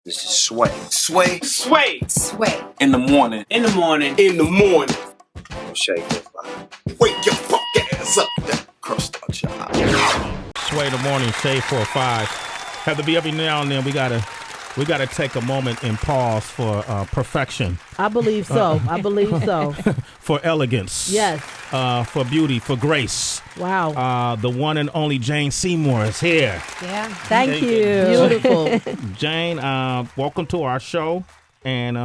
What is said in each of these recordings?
This is Sway. Sway. Sway. Sway. In the morning. In the morning. In the morning. Shake that fire. Wake your fuck ass up. That crust out your eye. Sway the morning, shade 4-5. Have to be every now and then. We gotta take a moment and pause for perfection. I believe so. I believe so. For elegance. Yes. For beauty, for grace. Wow. The one and only Jane Seymour is here. Yeah. Thank you. Beautiful. Jane, welcome to our show. And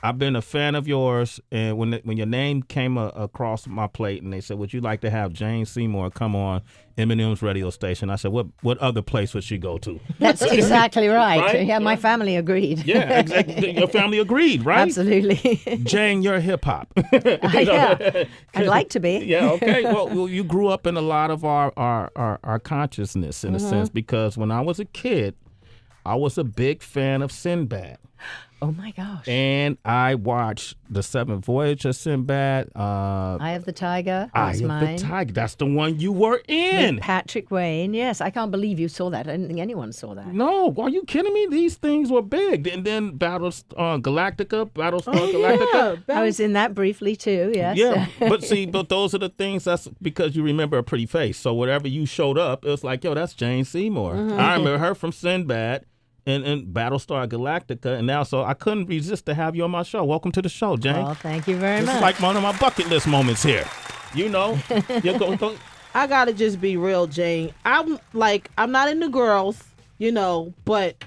I've been a fan of yours. And when your name came across my plate and they said, would you like to have Jane Seymour come on Eminem's radio station? I said, what other place would she go to? That's exactly right. Right? Yeah, my family agreed. Yeah, exactly. Your family agreed, right? Absolutely. Jane, you're hip hop. Yeah, I'd like to be. Yeah, okay. Well, you grew up in a lot of our consciousness in a sense, because when I was a kid, I was a big fan of Sinbad. Oh my gosh. And I watched The Seventh Voyage of Sinbad. Eye of the Tiger. Eye That's of mine. the Tiger. That's the one you were in. With Patrick Wayne. Yes, I can't believe you saw that. I didn't think anyone saw that. No, are you kidding me? These things were big. And then Battlestar Galactica. I was in that briefly too. Yes. Yeah, but those are the things. That's because you remember a pretty face. So whatever you showed up, it was like, yo, that's Jane Seymour. Mm-hmm. I remember her from Sinbad and Battlestar Galactica, and now so I couldn't resist to have you on my show. Welcome to the show, Jane. Oh, thank you very This much. is like one of my bucket list moments here. You know, go. I gotta just be real, Jane. I'm not into girls, but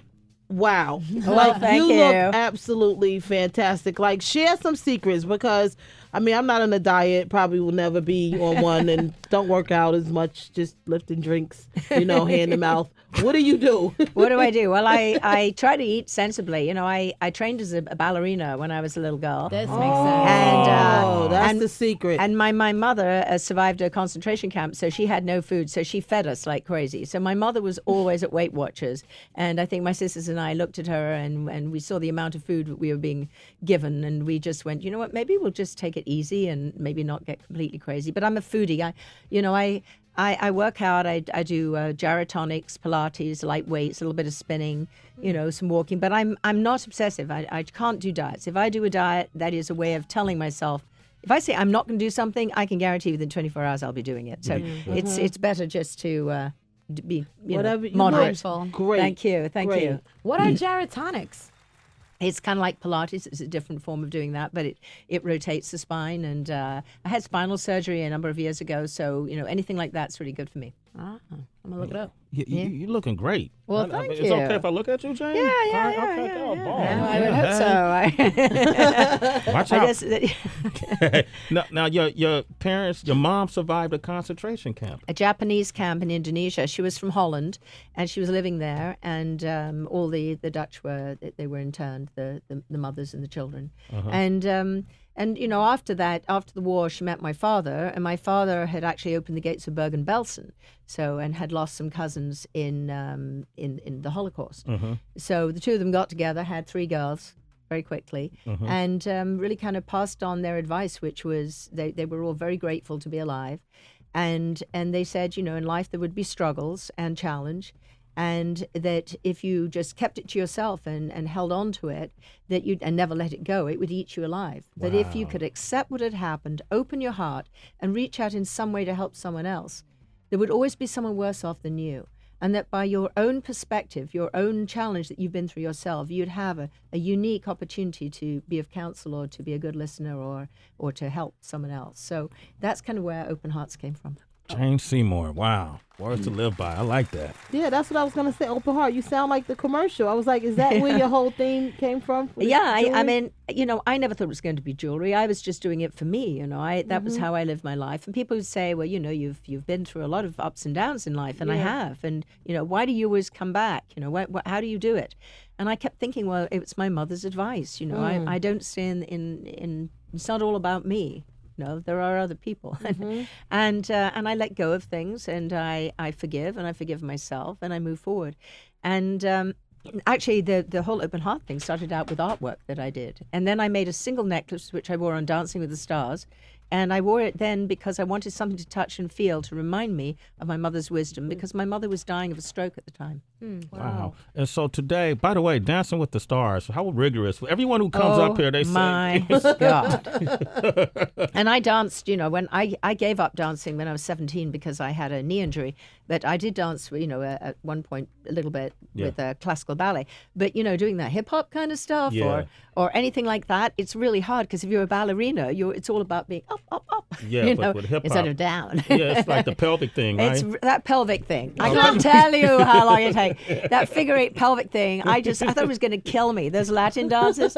wow. Thank you you. look absolutely fantastic. Like, share some secrets, because I'm not on a diet, probably will never be on one, and don't work out as much, just lifting drinks, hand to mouth. What do you do? What do I do? Well, I try to eat sensibly. I trained as a ballerina when I was a little girl. This makes sense. And, that's the secret. And my mother survived a concentration camp, so she had no food, so she fed us like crazy. So my mother was always at Weight Watchers, and I think my sisters and I looked at her and we saw the amount of food that we were being given, and we just went, you know what, maybe we'll just take it easy and maybe not get completely crazy. But I'm a foodie. I work out. I do gyrotonics, Pilates, light weights, a little bit of spinning, some walking. But I'm not obsessive. I can't do diets. If I do a diet, that is a way of telling myself, if I say I'm not going to do something, I can guarantee within 24 hours I'll be doing it. So it's better just to be Whatever you moderate. want. Great. Thank you. Great. What are gyrotonics? It's kind of like Pilates. It's a different form of doing that, but it rotates the spine. And I had spinal surgery a number of years ago, so anything like that's really good for me. I'm gonna look it up. You're looking great. Well, thank It's you. okay if I look at you, Jane? Yeah. Okay. I would hope so. Watch out. Now, your parents, your mom survived a concentration camp. A Japanese camp in Indonesia. She was from Holland, and she was living there. And all the Dutch were interned, the mothers and the children. And after that, after the war, she met my father, and my father had actually opened the gates of Bergen-Belsen, and had lost some cousins in the Holocaust. So the two of them got together, had 3 girls very quickly, and really kind of passed on their advice, which was they were all very grateful to be alive, and they said, in life there would be struggles and challenge. And that if you just kept it to yourself and held on to it, and never let it go, it would eat you alive. Wow. That if you could accept what had happened, open your heart, and reach out in some way to help someone else, there would always be someone worse off than you. And that by your own perspective, your own challenge that you've been through yourself, you'd have a unique opportunity to be of counsel or to be a good listener or to help someone else. So that's kind of where Open Hearts came from. Jane Seymour, wow. Words to live by. I like that. Yeah, that's what I was going to say. Open Heart. You sound like the commercial. I was like, is that where your whole thing came from? Yeah, I mean, I never thought it was going to be jewelry. I was just doing it for me, That was how I lived my life. And people would say, well, you've been through a lot of ups and downs in life, and I have. And, why do you always come back? How do you do it? And I kept thinking, well, it's my mother's advice. I don't stay in it's not all about me. There are other people, and I let go of things, and I forgive, and I forgive myself, and I move forward. And actually, the whole Open Heart thing started out with artwork that I did, and then I made a single necklace which I wore on Dancing with the Stars, And I wore it then because I wanted something to touch and feel to remind me of my mother's wisdom, because my mother was dying of a stroke at the time. Wow. And so today, by the way, Dancing with the Stars, how rigorous. Everyone who comes up here, they my say. God. And I danced, when I gave up dancing when I was 17 because I had a knee injury. But I did dance, at one point a little bit with classical ballet. But, doing that hip hop kind of stuff or anything like that, it's really hard because if you're a ballerina, it's all about being up, up, up. Yeah, but with hip hop. Instead of down. Yeah, it's like the pelvic thing, right? It's that pelvic thing. I can't tell you how long it takes. That figure eight pelvic thing, I thought it was going to kill me. Those Latin dances.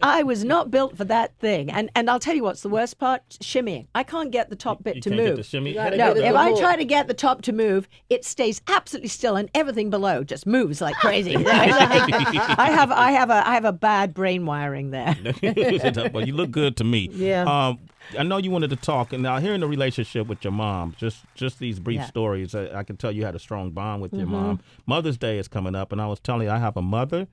I was not built for that thing. And I'll tell you what's the worst part? Shimmying. I can't get the top bit to can't move. Get the shimmy? No, if I try to get the top to move, it stays absolutely still and everything below just moves like crazy. I have a bad brain wiring there. Well, you look good to me. Yeah. I know you wanted to talk, and now hearing the relationship with your mom, just these brief stories, I can tell you had a strong bond with your mom. Mother's Day is coming up, and I was telling you, I have a mother,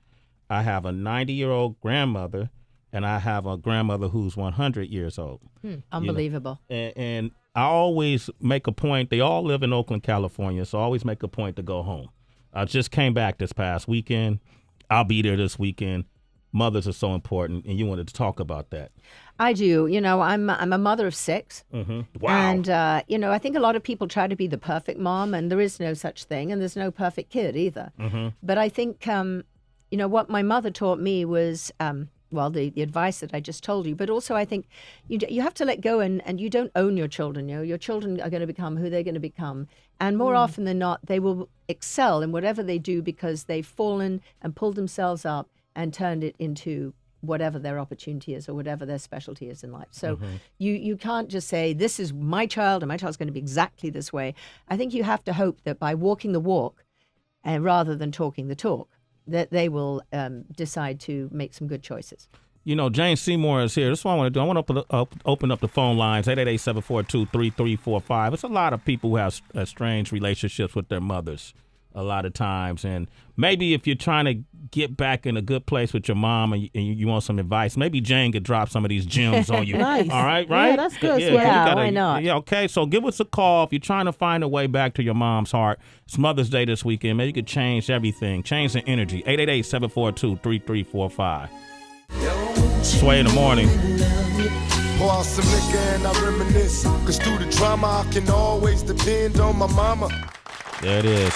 I have a 90-year-old grandmother, and I have a grandmother who's 100 years old. Unbelievable. And I always make a point, they all live in Oakland, California, so I always make a point to go home. I just came back this past weekend. I'll be there this weekend. Mothers are so important, and you wanted to talk about that. I do. I'm a mother of 6. Wow. And, I think a lot of people try to be the perfect mom, and there is no such thing, and there's no perfect kid either. But I think, what my mother taught me was, the advice that I just told you, but also I think you have to let go and you don't own your children. Your children are going to become who they're going to become. And more often than not, they will excel in whatever they do because they've fallen and pulled themselves up and turned it into whatever their opportunity is or whatever their specialty is in life. So you can't just say, this is my child and my child's going to be exactly this way. I think you have to hope that by walking the walk and rather than talking the talk, that they will decide to make some good choices. Jane Seymour is here. This is what I want to do. I want to open up the phone lines, 888-742-3345. It's a lot of people who have strange relationships with their mothers a lot of times. And maybe if you're trying to get back in a good place with your mom and you want some advice, maybe Jane could drop some of these gems on you. Nice. All right, right? Yeah, that's good. Yeah, why not? Yeah, okay. So give us a call if you're trying to find a way back to your mom's heart. It's Mother's Day this weekend. Maybe you could change everything. Change the energy. 888-742-3345. Sway in the morning. Pour out some liquor and I reminisce. Cause through the drama I can always depend on my mama. There it is.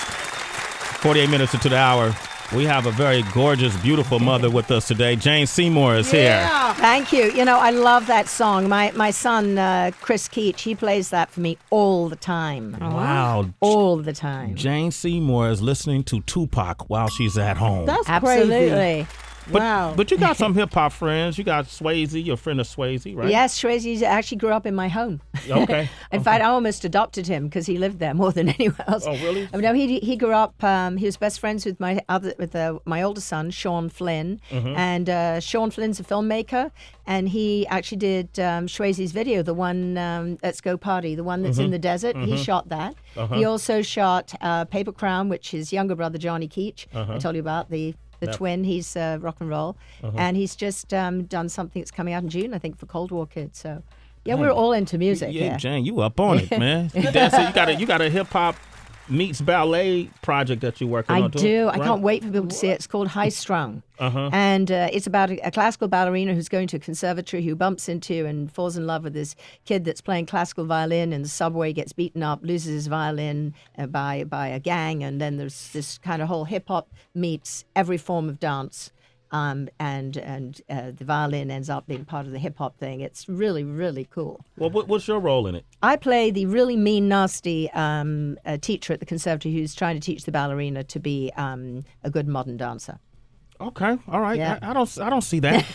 48 minutes into the hour. We have a very gorgeous, beautiful mother with us today. Jane Seymour is here. Thank you. I love that song. My son, Chris Keach, he plays that for me all the time. Wow. All the time. Jane Seymour is listening to 2Pac while she's at home. That's Absolutely. crazy. Wow. But you got some hip-hop friends. You got Swayze, your friend of Swayze, right? Yes, Swayze actually grew up in my home. Okay. In fact, I almost adopted him because he lived there more than anywhere else. Oh, really? No, he grew up. He was best friends with my older son, Sean Flynn, and Sean Flynn's a filmmaker, and he actually did Swayze's video, the one Let's Go Party, the one that's in the desert. He shot that. He also shot Paper Crown, which his younger brother Johnny Keach. I told you about the twin. He's rock and roll, and he's just done something that's coming out in June, I think, for Cold War kids. So, yeah, we're all into music. Yeah, here. Jane, you up on it, man. You got a hip hop meets ballet project that you're working on. I do. I can't wait for people to see it. It's called High Strung. And it's about a classical ballerina who's going to a conservatory who bumps into and falls in love with this kid that's playing classical violin in the subway, gets beaten up, loses his violin by a gang, and then there's this kind of whole hip-hop meets every form of dance. And the violin ends up being part of the hip hop thing. It's really, really cool. Well, what's your role in it? I play the really mean, nasty teacher at the conservatory who's trying to teach the ballerina to be a good modern dancer. Okay, all right. Yeah. I don't see that.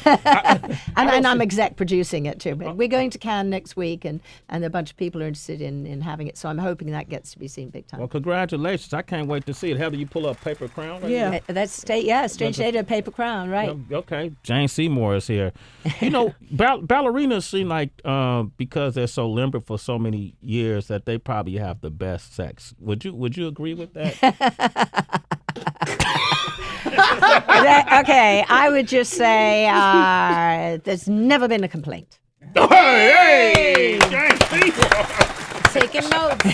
And I'm exec producing it too. But we're going to Cannes next week, and a bunch of people are interested in having it. So I'm hoping that gets to be seen big time. Well, congratulations! I can't wait to see it. Heather, you pull up Paper Crown. Right Yeah. That's Strange State of Paper Crown, right? Okay, Jane Seymour is here. Ballerinas seem like because they're so limber for so many years that they probably have the best sex. Would you agree with that? Okay, I would just say there's never been a complaint. Hey, Jane Seymour. Taking notes.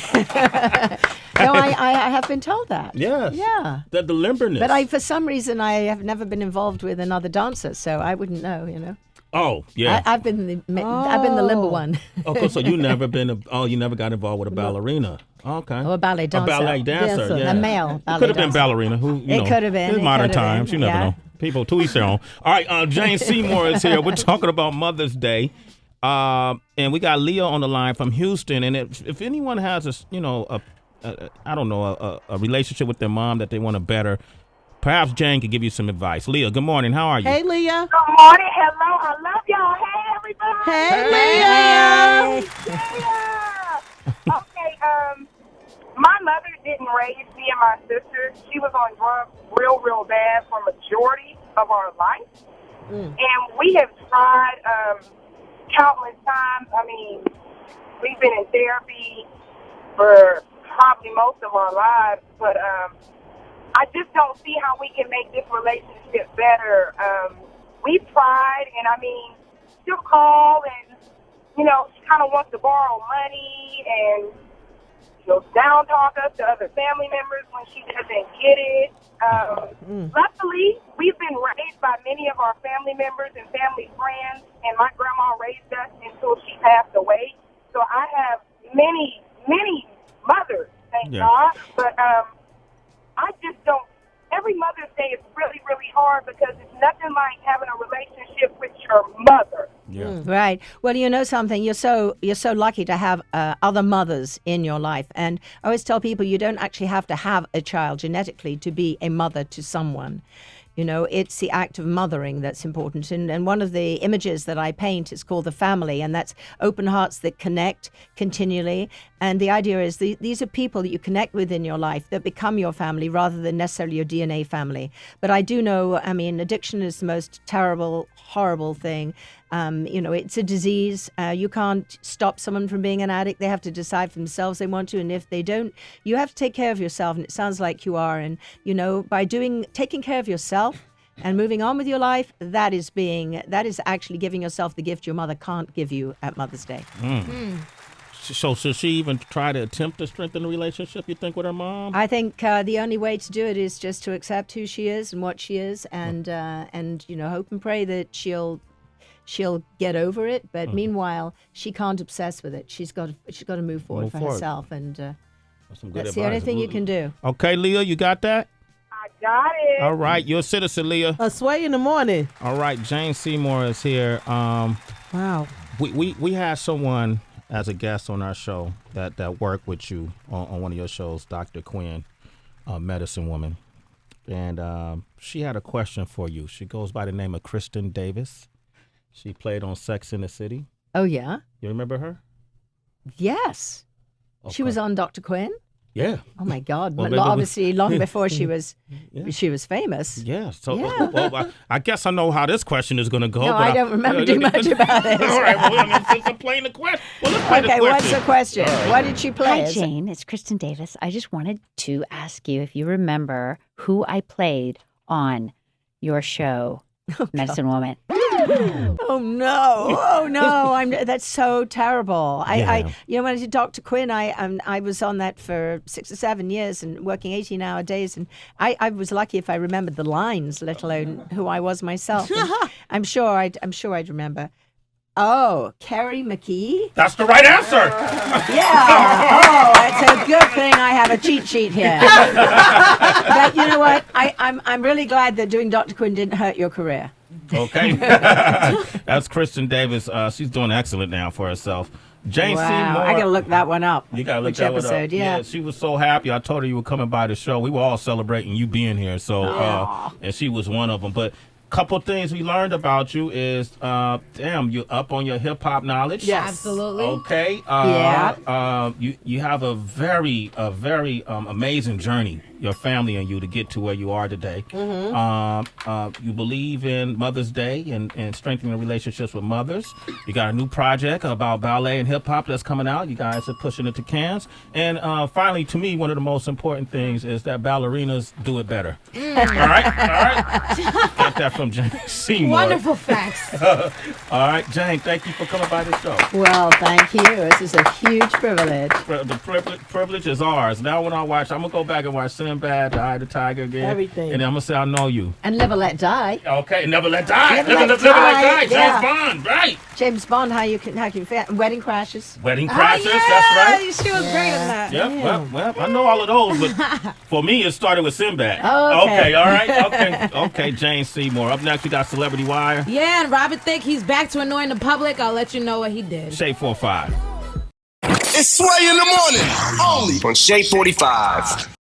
No, I have been told that. Yes. Yeah. The limberness. But for some reason, I have never been involved with another dancer, so I wouldn't know, you know. Oh, yeah. I've been the limber one. Okay, so you never you never got involved with a ballerina. Okay. Or a ballet dancer. A ballet dancer, yeah. A male ballet Could have been dancer. ballerina. It could have been. It's It modern could have times. been, You never yeah. know. People to each their own. All right, Jane Seymour is here. We're talking about Mother's Day. And we got Leah on the line from Houston. And if anyone has a relationship with their mom that they want to better, perhaps Jane could give you some advice. Leah, good morning. How are you? Hey, Leah. Good morning. Hello. I love y'all. Hey, everybody. Hey, Leah. Yeah. Okay. My mother didn't raise me and my sister. She was on drugs real bad for majority of our life. And we have tried countless times. I mean, we've been in therapy for probably most of our lives, but I just don't see how we can make this relationship better. We've tried, and I mean, she'll call and, you know, she kind of wants to borrow money, and she'll down talk us to other family members when she doesn't get it. Luckily, we've been raised by many of our family members and family friends, and my grandma raised us until she passed away. So I have many mothers, thank God. But I just don't. Every Mother's Day is really hard because it's nothing like having a relationship with your mother. Yeah. Right. Well, you know something. You're so lucky to have other mothers in your life. And I always tell people you don't actually have to have a child genetically to be a mother to someone. You know, it's the act of mothering that's important. And one of the images that I paint is called the family, and that's open hearts that connect continually. And the idea is these are people that you connect with in your life that become your family rather than necessarily your DNA family. But I do know, I mean, addiction is the most terrible, horrible thing. You know, it's a disease. You can't stop someone from being an addict. They have to decide for themselves they want to. And if they don't, you have to take care of yourself. And it sounds like you are. And, you know, by taking care of yourself and moving on with your life, that is actually giving yourself the gift your mother can't give you at Mother's Day. So should she even try to attempt to strengthen the relationship, you think, with her mom? I think the only way to do it is just to accept who she is and what she is, and you know, hope and pray that she'll get over it. But meanwhile, she can't obsess with it. She's got to move forward for herself, and that's the only thing you can do. Okay, Leah, you got that? I got it. All right, you're a citizen, Leah. A Sway in the morning. All right, Jane Seymour is here. Wow. We had someone as a guest on our show that worked with you on one of your shows, Dr. Quinn, Medicine Woman. And she had a question for you. She goes by the name of Kristen Davis. She played on Sex and the City. Oh, yeah? You remember her? Yes. Okay. She was on Dr. Quinn? Yeah. Oh, my God. Well, obviously, long before she was famous. Yeah. So, Yeah. well, I guess I know how this question is going to go. No, but I don't remember too much about this. All right. Well, since I'm playing the question. Well, let's play the Okay, question. what's the question? What did she play? Hi, Jane. It's Kristen Davis. I just wanted to ask you if you remember who I played on your show, Medicine Woman. Oh no! That's so terrible. I when I did Dr. Quinn, I was on that for 6 or 7 years and working 18-hour days, and I was lucky if I remembered the lines, let alone who I was myself. I'm sure I'd remember. Oh, Carrie McKee? That's the right answer. Yeah. Oh, it's a good thing I have a cheat sheet here. But you know what? I'm really glad that doing Dr. Quinn didn't hurt your career. Okay. That's Kristen Davis. She's doing excellent now for herself. Jane Seymour. I gotta look that one up. You gotta look Which that episode, one up. yeah. She was so happy. I told her you were coming by the show. We were all celebrating you being here. So, and she was one of them. But couple things we learned about you is, you're up on your hip hop knowledge. Yes. Absolutely. Okay. You have a very amazing journey, your family and you, to get to where you are today. You believe in Mother's Day and strengthening relationships with mothers. You got a new project about ballet and hip hop that's coming out. You guys are pushing it to Cannes. And finally, to me, one of the most important things is that ballerinas do it better. All right. Got that from Jane Seymour. Wonderful facts. All right, Jane, thank you for coming by the show. Well, thank you. This is a huge privilege. The privilege is ours. Now when I watch, I'm going to go back and watch Sinbad, The Eye of the Tiger again. Everything. And then I'm going to say, I know you. And Live and Let Die. Okay, Never Let Die. Never Never Let Let Die. Die, James yeah. Bond, right. James Bond, how you can Wedding Crashes. Wedding Crashers, that's right. She was great in that. Yep, well, I know all of those, but for me, it started with Sinbad. Oh, okay. All right. Okay, Jane Seymour. Up next, we got Celebrity Wire. Yeah, and Robert Thicke, he's back to annoying the public. I'll let you know what he did. Shade 45. It's Sway in the morning, only On Shade 45.